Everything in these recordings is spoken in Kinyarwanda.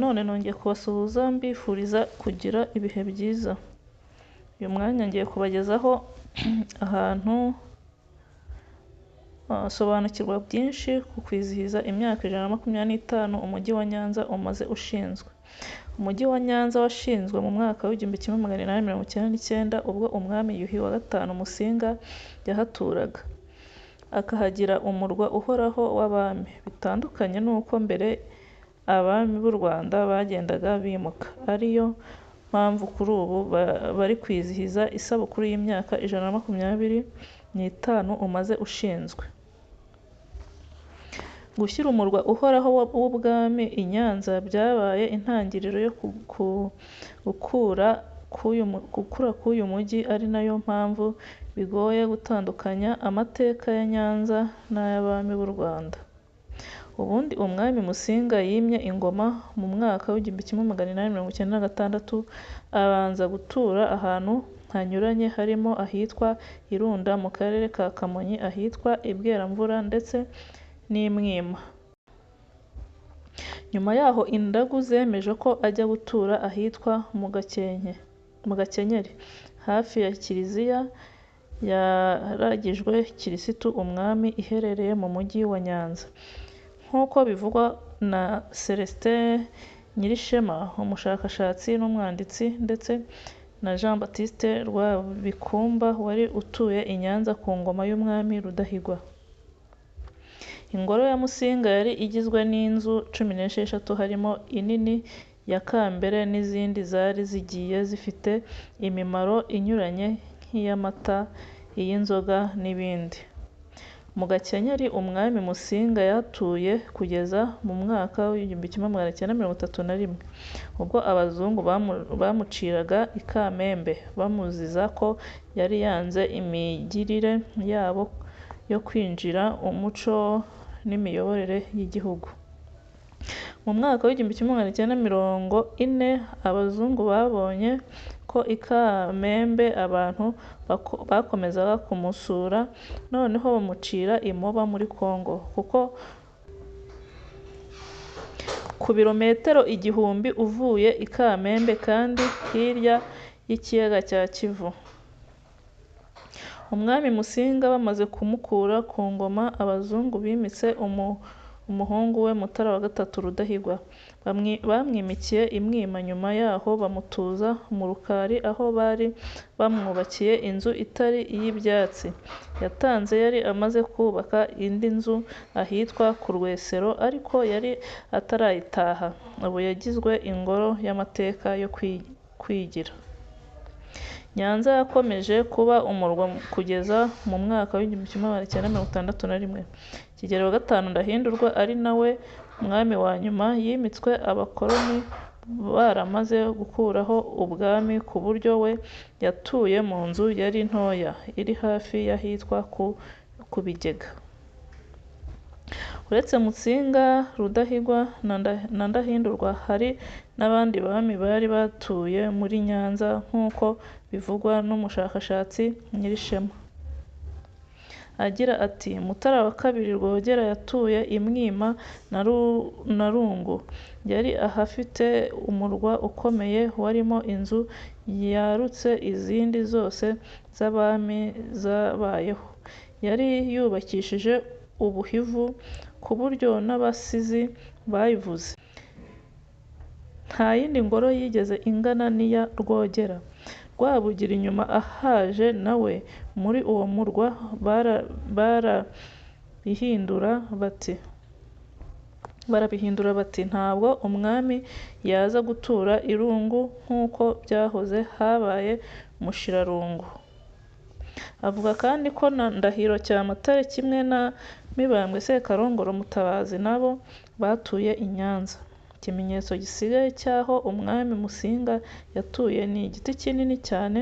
None nongeye kubasuhuza mbifuriza kugira ibihe byiza. Uyu mwanya ngiye kubagezaho ahantu sobanukirwa byinshi ku kwizihiza imyaka 125 umujyi wa Nyanza umaze ushinzwe. Umujyi wa Nyanza washinzwe mu mwaka w'1899 ubwo umwami Yuhi wa gatanu Musinga yahaturaga, akahagira umurwa uhoraho w'abami. Bitandukanye n'uko mbere abami b'u Rwanda bagendaga bimuka, ariyo mpamvu kuri ubu bari kwizihiza isabukuru y'imyaka 125 umaze ushinzwe. Gushyira umurwa uhoraho w'ubwami i Nyanza byabaye intangiriro yo gukura k'uyu mujyi, ari nayo mpamvu bigoye gutandukanya amateka ya Nyanza n'ay'abami b'u Rwanda. Ubundi umwami Musinga yimye ingoma mu mwaka w'1896, abanza gutura ahantu hanyuranye harimo ahitwa Irunda mu karere ka Kamonyi, ahitwa i Bweramvura ndetse n'i Mwima. Nyuma yaho indagu zemeje ko ajya gutura ahitwa mu Gakenyeri hafi ya Kiliziya yaragijwe Kirisitu Umwami iherereye mu mujyi wa Nyanza. Nk'uko bivugwa na Celestin Nyirishema, umushakashatsi n'umwanditsi, ndetse na Jean Baptiste Rwabikumba wari utuye i Nyanza ku ngoma y'umwami Rudahigwa. Ingoro ya Musinga yari igizwe n'inzu 16 harimo inini ya Kambere n'izindi zari zigiye zifite imimaro inyuranye nk'iy'amata, iy'inzoga n'ibindi. Mu Gakenyeri umwami Musinga yatuye kugeza mu mwaka w'1931 ubwo abazungu bamuciraga i Kamembe bamuziza ko yari yanze imigirire yabo yo kwinjira umuco n'imiyoborere y'igihugu. Mu mwaka w'1940 abazungu babonye ko i Kamembe abantu bakomezaga kumusura, noneho bamucira imoba muri Kongo, kuko ku birometero 1000 uvuye i Kamembe kandi hirya y'ikiyaga cya Kivu. Umwami Musinga bamaze kumukura ku ngoma, abazungu bimitse umuhungu we Mutara wa gatatu Rudahigwa. Bamwimikiye i Mwima, nyuma yaho bamutuza mu Rukari aho bari bamwubakiye inzu itari iy'ibyatsi. Yatanze yari amaze kubaka indi nzu ahitwa ku Rwesero, ariko yari atarayitaha. Ubu yagizwe ingoro y'amateka yo kwigira. Nyanza yakomeje kuba umurwa kugeza mu mwaka w'1961. Kigeli wa gatanu Ndahindurwa ari nawe mwami wa nyuma yimitswe, abakoloni baramaze gukuraho ubwami, ku buryo we yatuye mu nzu yari ntoya iri hafi y'ahitwa ku Bigega. Uretse Musinga, Rudahigwa na Ndahindurwa, hari n'abandi bami bari batuye muri Nyanza nk'uko bivugwa n'umushakashatsi Nyirishema. Agira ati Mutara wa kabiri Rwogera yatuye i Mwima na Rungu. Yari ahafite umurwa ukomeye warimo inzu yarutse izindi zose z'abami zabayeho. Yari yubakishije ubuhivu ku buryo n'abasizi bayivuze. Nta yindi ngoro yigeze ingana n'iya Rwogera. Rwabugira inyuma ahaje nawe muri uwo murwa barabihindura bati ntabwo umwami yaza gutura Irungu nk'uko byahoze, habaye Mushirarungu. Avuga kandi ko na Ndahiro Cyamatare kimwe na Mibambwe Sekarongoro Mutabazi nabo batuye i Nyanza. Ikimenyetso gisigaye cy'aho umwami Musinga yatuye ni igiti kinini cyane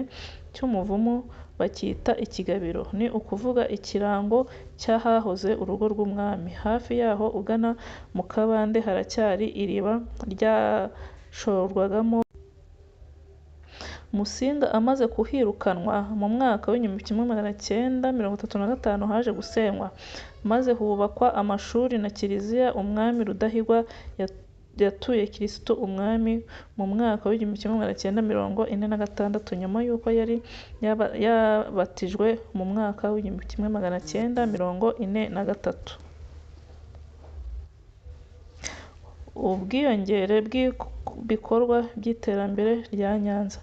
cy'umuvumu bacyita ikigabiro, ni ukuvuga ikirango cy'ahahoze urugo rw'umwami. Hafi yaho ugana mu kabande haracyari iriba ryashorwagamo. Musinga amaze kuhirukanwa mu mwaka w'1935 haje gusenywa, maze hubakwa amashuri na Kiliziya. Umwami Rudahigwa yatuye Kristo umwami mu mwaka w'1946 nyuma y'uko yari yabatijwe mu mwaka w'1943. Ubwiyongere bw'ibikorwa by'iterambere rya Nyanza.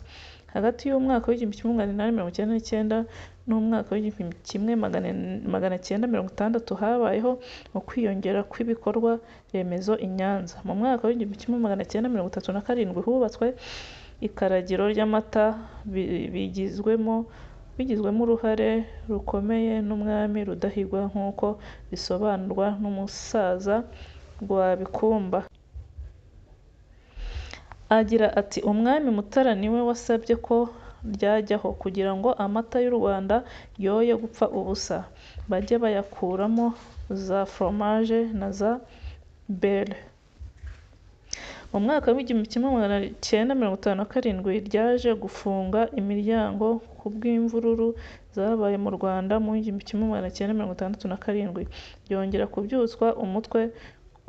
Hagati y'umwaka w'1899 n'umwaka w'1960 habayeho ukwiyongera kw'ibikorwa remezo i Nyanza. Mu mwaka w'1937 hubatswe ikaragiro ry'amata bigizwemo uruhare rukomeye n'umwami Rudahigwa nk'uko bisobanurwa n'umusaza Rwabikumba. Agira ati umwami Mutara niwe wasabye ko ryajyaho kugira ngo amata y'u Rwanda yoye gupfa ubusa, bajye bayakuramo za fromage na za beurre. Mu mwaka w'1957 ryaje gufunga imiryango ku bw'imvururu zabaye mu Rwanda mu 1967, ryongera kubyutswa umutwe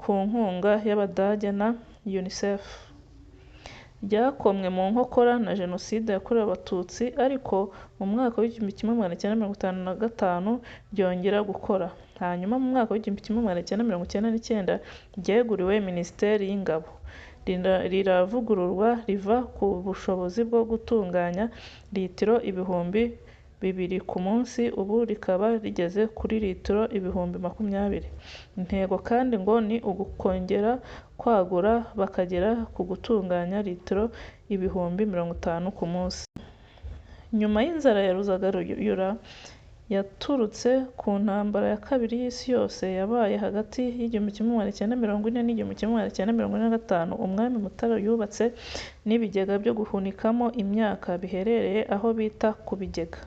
ku nkunga y'Abadage na UNICEF. Ryakomwe mu nkokora na Jenoside yakorewe Abatutsi, ariko mu mwaka w'1955 ryongera gukora. Hanyuma mu mwaka w'1999 ryeguriwe Minisiteri y'Ingabo, riravugururwa riva ku bushobozi bwo gutunganya litiro 2,000 ku munsi, ubu rikaba rigeze kuri litiro 20,000. Intego kandi ngo ni ukongera kwagura bakagera ku gutunganya litiro 50,000 ku munsi. Nyuma y'inzara ya Ruzagarura yaturutse ku ntambara ya kabiri y'isi yose yabaye hagati y'1940 n'1945, umwami Mutara yubatse n'ibigega byo guhunikamo imyaka biherereye aho bita ku Bigega.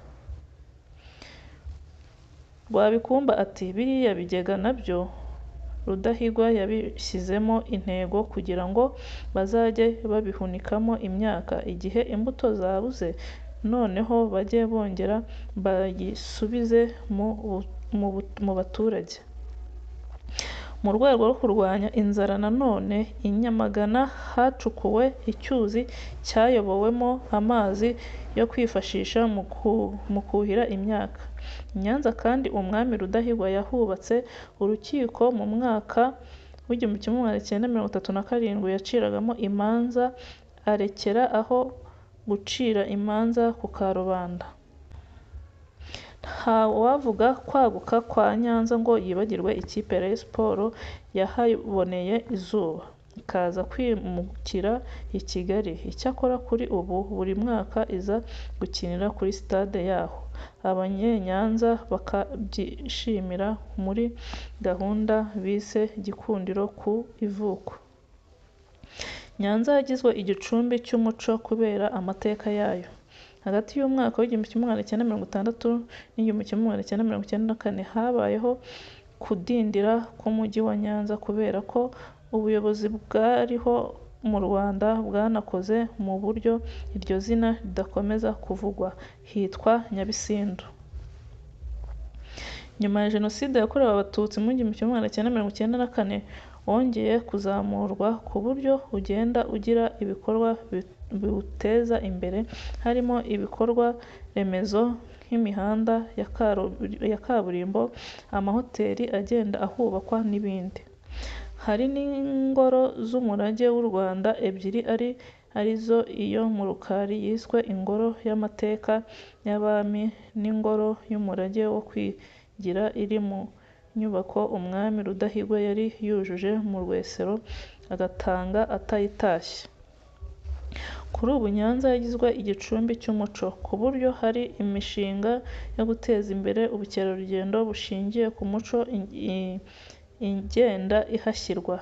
Rwabikumba ati biriya bigega nabyo Rudahigwa yabishyizemo intego kugira ngo bazajye babihunikamo imyaka igihe imbuto zabuze, noneho bajye bongera bayisubize mu baturage. Mu rwego rwo kurwanya inzara nanone, i Nyamagana hacukuwe icyuzi cyayobowemo amazi yo kwifashisha mu kuhira imyaka. I Nyanza kandi umwami Rudahigwa yahubatse urukiko mu mwaka w'1937 yaciragamo imanza, arekera aho gucira imanza ku karubanda. Nta wavuga kwaguka kwa Nyanza ngo yibagirwe ikipe ya Rayon Sports yahaboneye izuba, ikaza kwimukira i Kigali. Icyakora kuri ubu buri mwaka iza gukinira kuri stade yaho, Abanyenyanza bakabyishimira muri gahunda bise Gikundiro ku ivuko. Nyanza yagizwe igicumbi cy'umuco kubera amateka yayo. Hagati y'umwaka w'1960 n'1994 habayeho kudindira k'umujyi wa Nyanza kubera ko ubuyobozi bwariho mu Rwanda bwanakoze mu buryo iryo zina ridakomeza kuvugwa, hitwa Nyabisindu. Nyuma ya Jenoside yakorewe Abatutsi mu 1994 wongeye kuzamurwa ku buryo ugenda ugira ibikorwa biwuteza imbere, harimo ibikorwa remezo nk'imihanda ya kaburimbo, amahoteli agenda ahubakwa n'ibindi. Hari n'ingoro z'umurage w'u Rwanda ebyiri arizo iyo mu Rukari yiswe Ingoro y'Amateka y'Abami n'Ingoro y'Umurage wo Kwigira iri mu nyubako umwami Rudahigwa yari yujuje mu Rwesero agatanga atayitashye. Kuri ubu Nyanza yagizwe igicumbi cy'umuco, ku buryo hari imishinga yo guteza imbere ubukerarugendo bushingiye ku muco igenda ihashyirwa.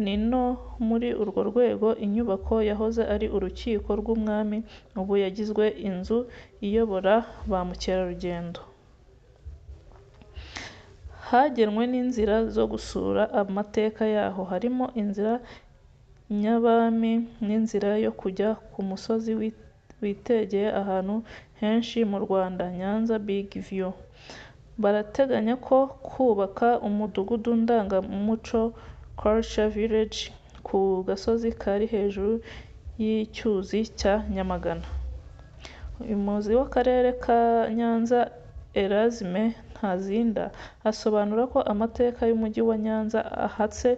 Ni no muri urwo rwego inyubako yahoze ari urukiko rw'umwami ubu yagizwe inzu iyobora ba mukerarugendo. Hagenwe n'inzira zo gusura amateka yaho, harimo inzira Nyabami n'inzira yo kujya ku musozi witegeye ahantu henshi mu Rwanda, Nyanza Big View. Barateganya ko kubaka umudugudu ndangamuco Culture Village ku gasozi kari hejuru y'icyuzi cya Nyamagana. Umuyobozi w'Akarere ka Nyanza Erasme Ntazinda asobanura ko amateka y'Umujyi wa Nyanza ahatse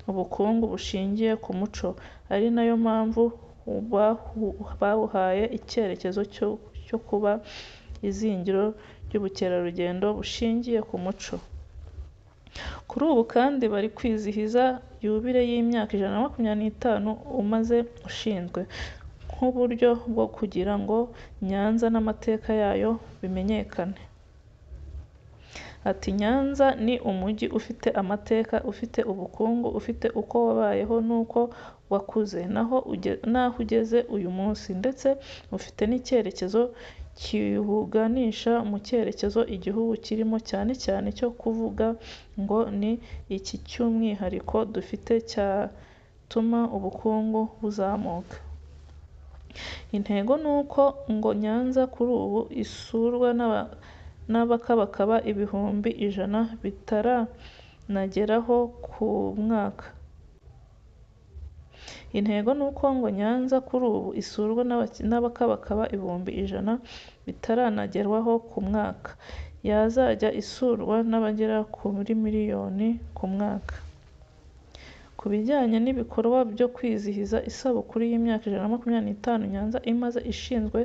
ubukungu bushingiye ku muco, ari nayo mpamvu bawuhaye icyerekezo cyo kuba izingiro ry'ubukerarugendo bushingiye ku muco. Kuri ubu kandi bari kwizihiza yubile y'imyaka 125 umaze ushinzwe, nk'uburyo bwo kugira ngo Nyanza n'amateka yayo bimenyekane. Ati Nyanza ni umujyi ufite amateka, ufite ubukungu, ufite uko wabayeho n'uko wakuze, naho ugeze uyu munsi, ndetse ufite n'icyerekezo kiwuganisha mu cyerekezo igihugu kirimo, cyane cyane cyo kuvuga ngo ni iki cy'umwihariko dufite cyatuma ubukungu buzamuka. Intego ni uko ngo Nyanza kuri ubu isurwa n'abakabakaba 100,000 bitaranageraho ku mwaka. Intego ni uko ngo Nyanza kuri ubu isurwa n'abakabakaba 100,000 bitaranagerwaho ku mwaka, yazajya isurwa n'abagera kuri miliyoni ku mwaka. Ku bijyanye n'ibikorwa byo kwizihiza isabukuru y'imyaka 125 Nyanza imaze ishinzwe,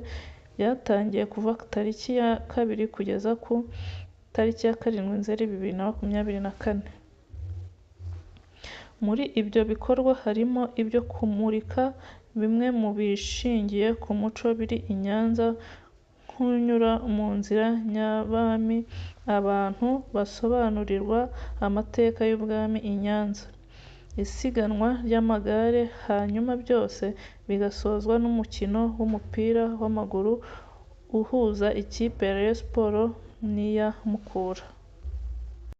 byatangiye kuva tariki ya 2 kugeza ku tariki ya 7 Nzeri 2024. Muri ibyo bikorwa harimo ibyo kumurika bimwe mu bishingiye ku muco biri i Nyanza, nk'unyura mu nzira nyabami abantu basobanurirwa amateka y'ubwami i Nyanza, isiganwa ry'amagare, hanyuma byose bigasozwa n'umukino w'umupira w'amaguru uhuza ikipe ya Rayon Sports n'iya Mukura.